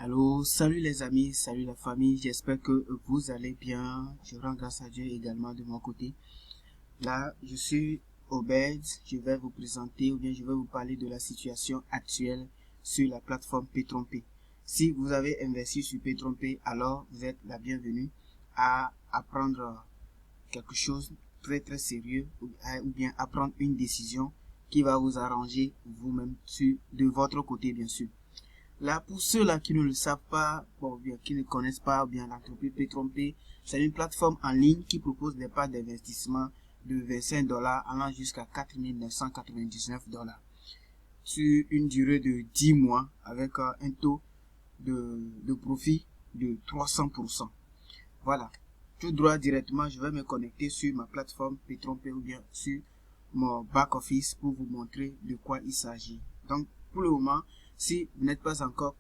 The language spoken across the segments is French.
Allô, salut les amis, salut la famille, j'espère que vous allez bien. Je rends grâce à Dieu également de mon côté. Là, je suis Obed, je vais vous présenter ou bien je vais vous parler de la situation actuelle sur la plateforme P-Trompé. Si vous avez investi sur P-Trompé, alors vous êtes la bienvenue à apprendre quelque chose très très sérieux ou bien à prendre une décision qui va vous arranger vous-même de votre côté bien sûr. Là, pour ceux-là qui ne le savent pas, bon, bien, qui ne connaissent pas, bien, l'entreprise P-Trompé, c'est une plateforme en ligne qui propose des parts d'investissement de 25 dollars allant jusqu'à 4 999 dollars sur une durée de 10 mois avec un taux de profit de 300%. Voilà. Tout droit directement, je vais me connecter sur ma plateforme P-Trompé ou bien sur mon back-office pour vous montrer de quoi il s'agit. Donc, pour le moment, si vous n'êtes pas encore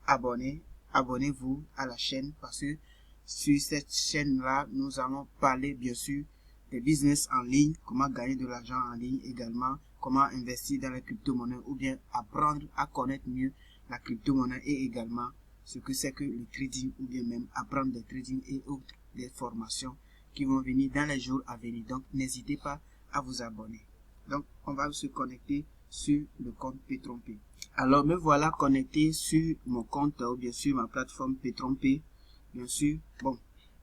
abonné, abonnez-vous à la chaîne parce que sur cette chaîne-là, nous allons parler bien sûr des business en ligne, comment gagner de l'argent en ligne également, comment investir dans les crypto-monnaies ou bien apprendre à connaître mieux la crypto-monnaie et également ce que c'est que le trading ou bien même apprendre des trading et autres des formations qui vont venir dans les jours à venir. Donc, n'hésitez pas à vous abonner. Donc, on va se connecter sur le compte P-Trompé. Alors, me voilà connecté sur mon compte ou bien sûr ma plateforme P-Trompé. Bien sûr, bon,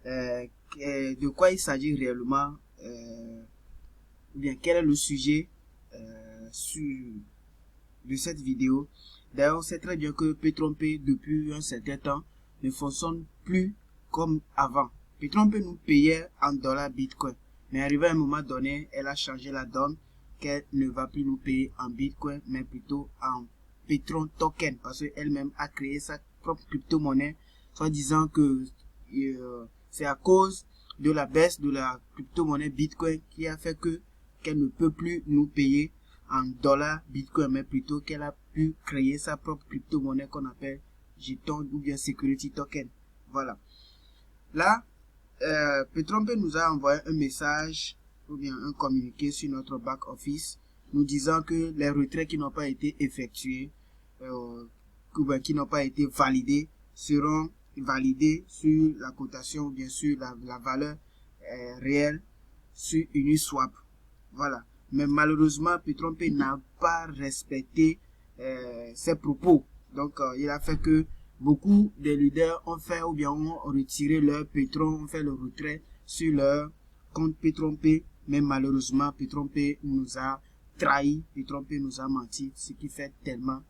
de quoi il s'agit réellement, ou bien quel est le sujet de cette vidéo. D'ailleurs, on sait très bien que P-Trompé, depuis un certain temps, ne fonctionne plus comme avant. P-Trompé nous payait en dollars Bitcoin. Mais arrivé à un moment donné, elle a changé la donne, qu'elle ne va plus nous payer en Bitcoin, mais plutôt en Petron Token, parce qu'elle-même a créé sa propre crypto-monnaie, soit disant que c'est à cause de la baisse de la crypto-monnaie Bitcoin qui a fait que qu'elle ne peut plus nous payer en dollars Bitcoin, mais plutôt qu'elle a pu créer sa propre crypto-monnaie qu'on appelle jeton ou bien security token. Voilà. Là, P-Trompé nous a envoyé un message ou bien un communiqué sur notre back office nous disant que les retraits qui n'ont pas été effectués, qui n'ont pas été validés, seront validés sur la cotation ou bien sur la valeur réelle sur Uniswap. Voilà. Mais malheureusement, P-Trompé n'a pas respecté ses propos. Donc, il a fait que beaucoup de leaders ont fait ou bien ont retiré leur Petron, ont fait le retrait sur leur compte P-Trompé. Mais malheureusement, P-Trompé nous a trahi, P-Trompé nous a menti, ce qui fait tellement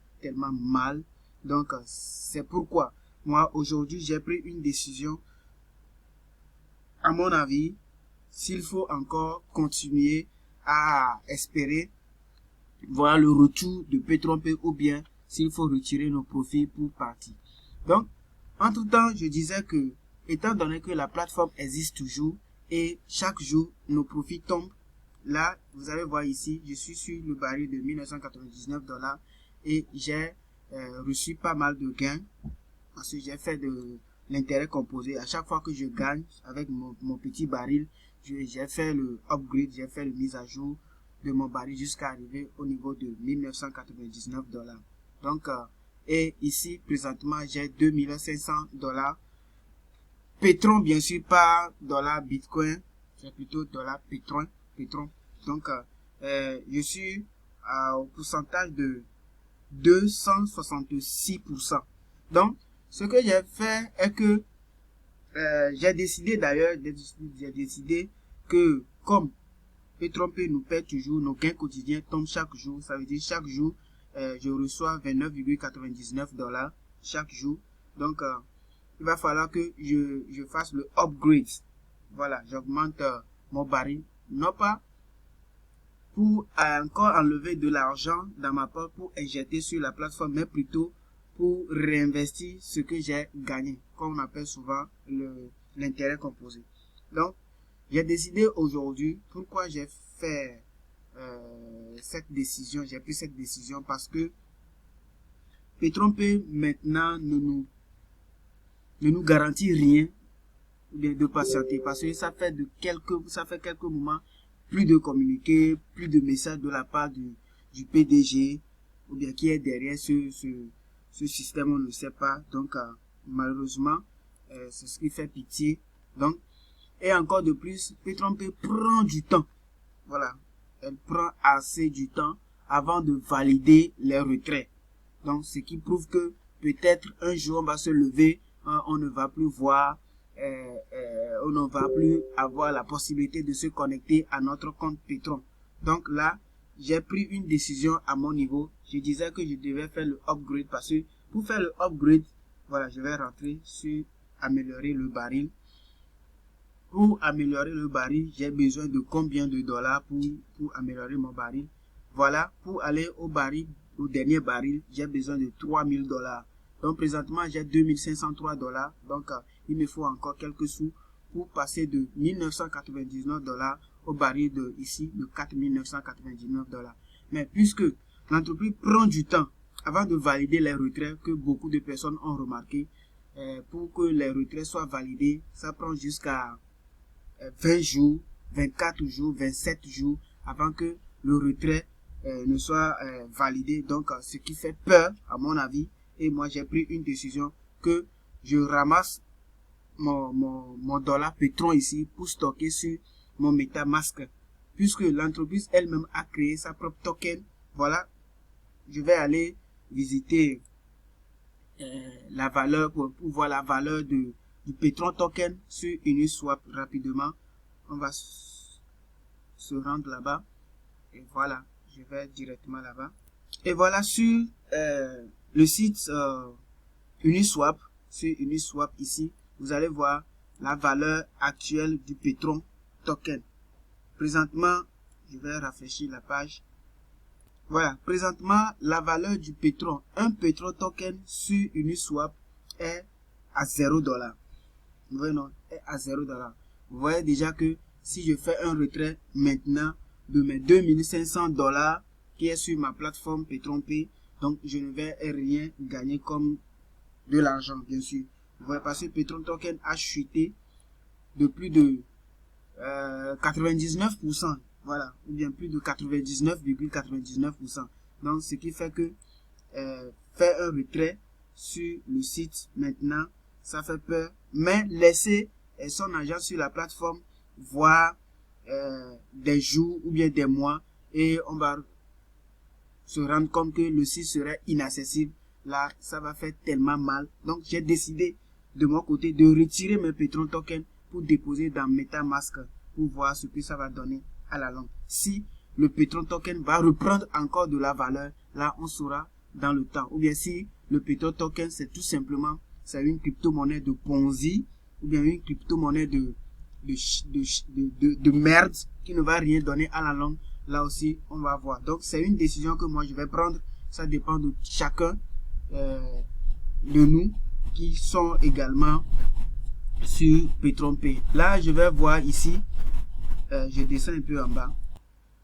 mal. Donc, c'est pourquoi moi, aujourd'hui, j'ai pris une décision. À mon avis, s'il faut encore continuer à espérer voir le retour de P-Trompé ou bien s'il faut retirer nos profits pour partir. Donc, entre-temps, je disais que, étant donné que la plateforme existe toujours et chaque jour, nos profits tombent, là, vous allez voir ici, je suis sur le baril de 1999 dollars et j'ai reçu pas mal de gains parce que j'ai fait de l'intérêt composé. À chaque fois que je gagne avec mon petit baril, j'ai fait le upgrade, j'ai fait le mise à jour de mon baril jusqu'à arriver au niveau de 1999 dollars. Donc, et ici, présentement, j'ai 2500 dollars. Petron, bien sûr, pas dollar Bitcoin, c'est plutôt dollar Petron. Donc, je suis au pourcentage de 266%. Donc, ce que j'ai fait est que j'ai décidé d'ailleurs, j'ai décidé que comme P-Trompé nous paie toujours, nos gains quotidiens tombent chaque jour, ça veut dire chaque jour, je reçois 29,99 dollars chaque jour. Donc, il va falloir que je fasse le upgrade. Voilà, j'augmente mon baril, non pas pour encore enlever de l'argent dans ma part pour injecter sur la plateforme, mais plutôt pour réinvestir ce que j'ai gagné, comme on appelle souvent l'intérêt composé. Donc, j'ai décidé aujourd'hui, pourquoi j'ai fait cette décision, j'ai pris cette décision parce que P-Trompé maintenant ne nous garantit rien de patienter parce que ça fait quelques moments plus de communiqués, plus de messages de la part du PDG ou bien qui est derrière ce système, on ne sait pas. Donc, malheureusement, c'est ce qui fait pitié. Donc, et encore de plus, Petronpay prend du temps. Voilà. Elle prend assez du temps avant de valider les retraits. Donc, ce qui prouve que peut-être un jour, on va se lever, on ne va plus voir, on ne va plus avoir la possibilité de se connecter à notre compte Petron. Donc là, j'ai pris une décision à mon niveau. Je disais que je devais faire le upgrade parce que pour faire le upgrade, voilà, je vais rentrer sur améliorer le baril. Pour améliorer le baril, j'ai besoin de combien de dollars pour améliorer mon baril? Voilà, pour aller au baril, au dernier baril, j'ai besoin de 3000 dollars. Donc présentement, j'ai 2503 dollars. Donc il me faut encore quelques sous pour passer de 1999 dollars au baril de ici, de 4999 dollars. Mais puisque l'entreprise prend du temps avant de valider les retraits que beaucoup de personnes ont remarqué, pour que les retraits soient validés, ça prend jusqu'à 20 jours, 24 jours, 27 jours avant que le retrait ne soit validé. Donc, ce qui fait peur, à mon avis. Et moi, j'ai pris une décision que je ramasse mon dollar Petron ici pour stocker sur mon MetaMask. Puisque l'entreprise elle-même a créé sa propre token. Voilà, je vais aller visiter la valeur pour voir la valeur du Petron token sur Uniswap rapidement. On va se rendre là-bas et voilà, je vais directement là-bas. Et voilà sur le site Uniswap, sur Uniswap ici, vous allez voir la valeur actuelle du Petron token. Présentement, je vais rafraîchir la page. Voilà, présentement, la valeur du Petron, un Petron token sur Uniswap est à 0 $. Vous voyez, non, est à 0 $. Vous voyez déjà que si je fais un retrait maintenant de mes 2500 $ qui est sur ma plateforme Petronpay, donc je ne vais rien gagner comme de l'argent, bien sûr. Vous voyez, parce que Petron token a chuté de plus de 99%. Voilà, ou bien plus de 99,99%. Donc, ce qui fait que faire un retrait sur le site maintenant, ça fait peur. Mais laisser son agent sur la plateforme voir des jours ou bien des mois et on va se rendre compte que le site serait inaccessible. Là, ça va faire tellement mal. Donc, j'ai décidé de mon côté de retirer mes Petron tokens pour déposer dans MetaMask pour voir ce que ça va donner à la longue. Si le Petron token va reprendre encore de la valeur, là, on saura dans le temps. Ou bien si le Petron token, c'est tout simplement, c'est une crypto-monnaie de Ponzi, ou bien une crypto-monnaie de merde qui ne va rien donner à la longue, là aussi, on va voir. Donc, c'est une décision que moi, je vais prendre. Ça dépend de chacun de nous qui sont également sur Petronpay. Là, je vais voir ici, je descends un peu en bas.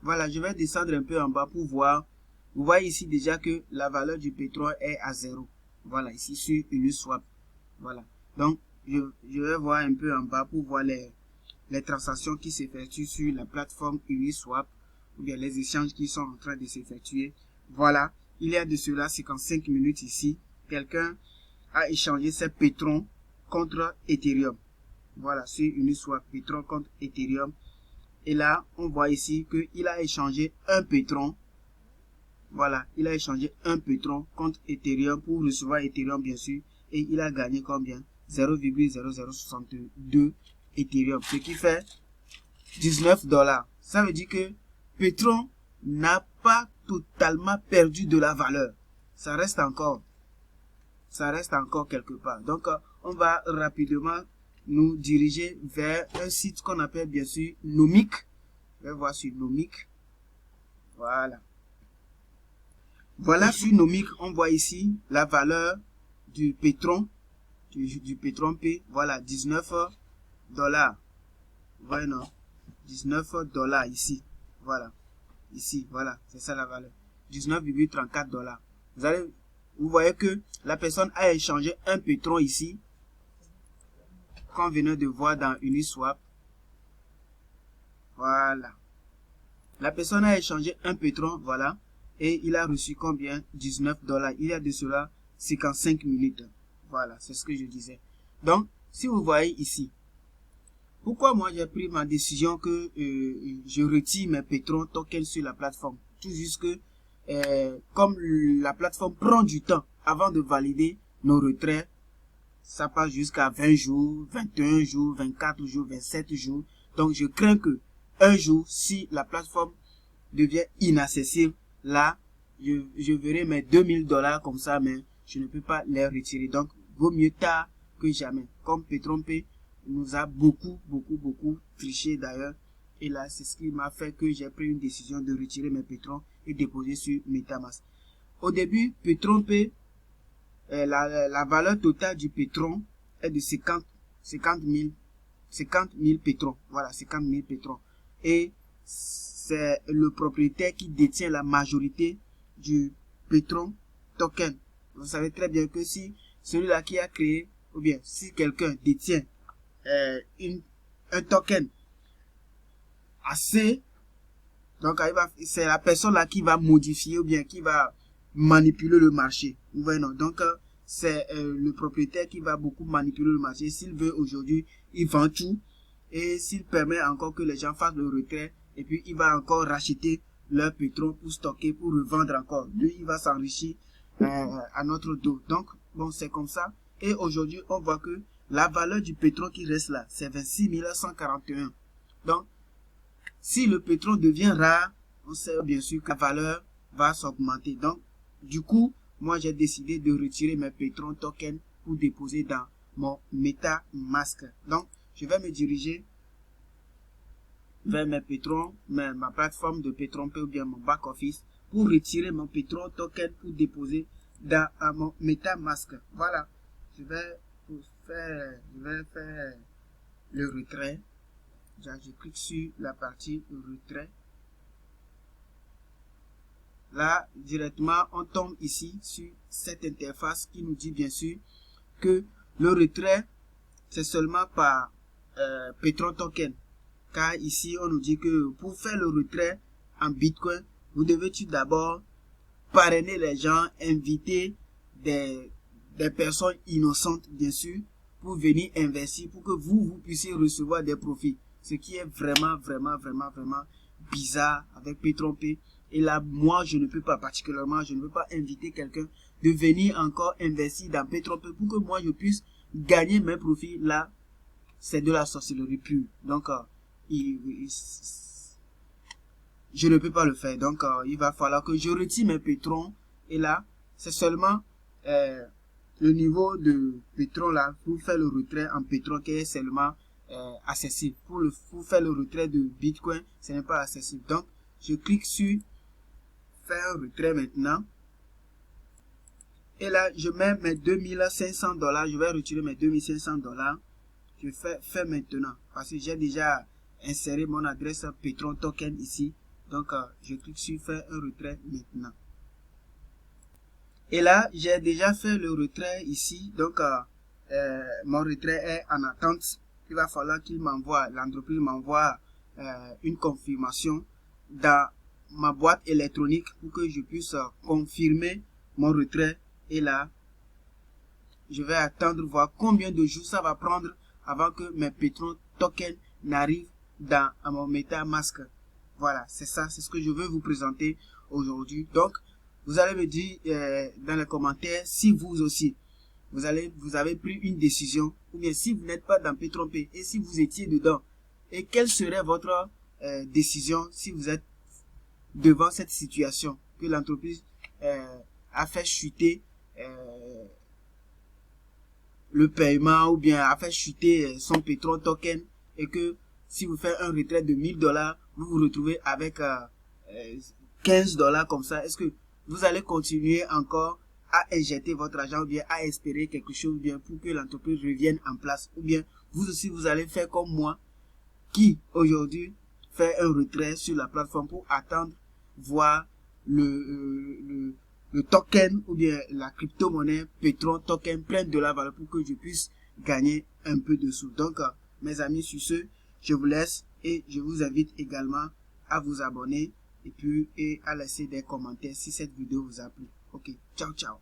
Voilà, je vais descendre un peu en bas pour voir. Vous voyez ici déjà que la valeur du pétrole est à 0. Voilà, ici sur Uniswap. Voilà. Donc, je vais voir un peu en bas pour voir les transactions qui s'effectuent sur la plateforme Uniswap ou bien les échanges qui sont en train de s'effectuer. Voilà, il y a de cela 55 minutes ici. Quelqu'un a échangé ses pétrons contre Ethereum. Voilà, sur Uniswap, pétron contre Ethereum. Et là, on voit ici qu'il a échangé un pétron. Voilà, il a échangé un pétron contre Ethereum pour recevoir Ethereum, bien sûr. Et il a gagné combien? 0,0062 Ethereum, ce qui fait 19 $. Ça veut dire que Petron n'a pas totalement perdu de la valeur. Ça reste encore quelque part. Donc, on va rapidement nous diriger vers un site qu'on appelle bien sûr Nomic. Je vais voir sur Nomic. Voilà. Voilà, sur Nomic, on voit ici la valeur du Petron, du Petronpay. Voilà, 19 $. Voilà, non? 19 $ ici. Voilà. Ici, voilà, c'est ça la valeur. 19,34 $. Vous voyez que la personne a échangé un pétron ici, qu'on venait de voir dans Uniswap. Voilà. La personne a échangé un pétron, voilà, et il a reçu combien? 19 $. Il y a de cela 55 minutes. Voilà, c'est ce que je disais. Donc, si vous voyez ici, pourquoi moi j'ai pris ma décision que je retire mes Petron tokens sur la plateforme? Tout juste que, comme la plateforme prend du temps avant de valider nos retraits, ça passe jusqu'à 20 jours, 21 jours, 24 jours, 27 jours. Donc, je crains que un jour, si la plateforme devient inaccessible, là, je verrai mes $2000 comme ça, mais je ne peux pas les retirer. Donc, vaut mieux tard que jamais. Comme Petron.pay nous a beaucoup triché d'ailleurs. Et là, c'est ce qui m'a fait que j'ai pris une décision de retirer mes Petron et déposer sur MetaMask. Au début, Petron.pay, la valeur totale du Petron est de 50 000 Petron. Voilà, 50 000 Petron. Et c'est le propriétaire qui détient la majorité du Petron token. Vous savez très bien que si celui-là qui a créé, ou bien si quelqu'un détient un token assez, donc c'est la personne là qui va modifier ou bien qui va manipuler le marché. Vous voyez, non? Donc c'est le propriétaire qui va beaucoup manipuler le marché. S'il veut aujourd'hui, il vend tout. Et s'il permet encore que les gens fassent le retrait, et puis il va encore racheter leur Petron pour stocker, pour revendre encore. Lui, il va s'enrichir à notre dos. Donc, bon, c'est comme ça. Et aujourd'hui, on voit que la valeur du Petron qui reste là, c'est 26 141. Donc, si le Petron devient rare, on sait bien sûr que la valeur va s'augmenter. Donc, du coup, moi, j'ai décidé de retirer mes Petron tokens pour déposer dans mon MetaMask. Donc, je vais me diriger vers mes Petron, ma plateforme de Petron.pay ou bien mon back-office pour retirer mon Petron token pour déposer dans mon MetaMask. Voilà, je vais faire le retrait. Je clique sur la partie retrait. Là, directement, on tombe ici sur cette interface qui nous dit bien sûr que le retrait, c'est seulement par Petron token. Car ici, on nous dit que pour faire le retrait en Bitcoin, vous devez tout d'abord parrainer les gens, inviter des personnes innocentes, bien sûr, pour venir investir, pour que vous puissiez recevoir des profits. Ce qui est vraiment bizarre avec Petron.pay. Et là, moi, je ne peux pas, particulièrement, je ne veux pas inviter quelqu'un de venir encore investir dans Petron.pay pour que moi, je puisse gagner mes profits. Là, c'est de la sorcellerie pure. Donc, je ne peux pas le faire. Donc, il va falloir que je retire mes Petron. Et là, c'est seulement le niveau de Petron là pour faire le retrait en Petron qui est seulement accessible. Pour faire le retrait de Bitcoin, ce n'est pas accessible. Donc, je clique sur faire un retrait maintenant. Et là, je mets mes $2500. Je vais retirer mes $2500. Je fais maintenant parce que j'ai déjà inséré mon adresse Petron token ici. Donc, je clique sur faire un retrait maintenant. Et là, j'ai déjà fait le retrait ici. Donc, mon retrait est en attente. Il va falloir qu'il m'envoie, l'entreprise m'envoie une confirmation dans ma boîte électronique pour que je puisse confirmer mon retrait. Et là, je vais attendre voir combien de jours ça va prendre avant que mes Petron tokens n'arrivent dans mon MetaMask. Voilà, c'est ça, c'est ce que je veux vous présenter aujourd'hui. Donc, vous allez me dire dans les commentaires si vous aussi, vous avez pris une décision, ou bien si vous n'êtes pas dans Petron.pay et si vous étiez dedans. Et quelle serait votre décision si vous êtes devant cette situation que l'entreprise a fait chuter le paiement ou bien a fait chuter son Petron token et que si vous faites un retrait de $1000, vous vous retrouvez avec $15 comme ça. Est-ce que vous allez continuer encore à injecter votre argent ou bien à espérer quelque chose ou bien pour que l'entreprise revienne en place, ou bien vous aussi vous allez faire comme moi qui aujourd'hui fait un retrait sur la plateforme pour attendre voir le token ou bien la crypto-monnaie Petron token prenne de la valeur pour que je puisse gagner un peu de sous. Donc, mes amis, sur ce, je vous laisse et je vous invite également à vous abonner et puis à laisser des commentaires si cette vidéo vous a plu. Ok, ciao, ciao.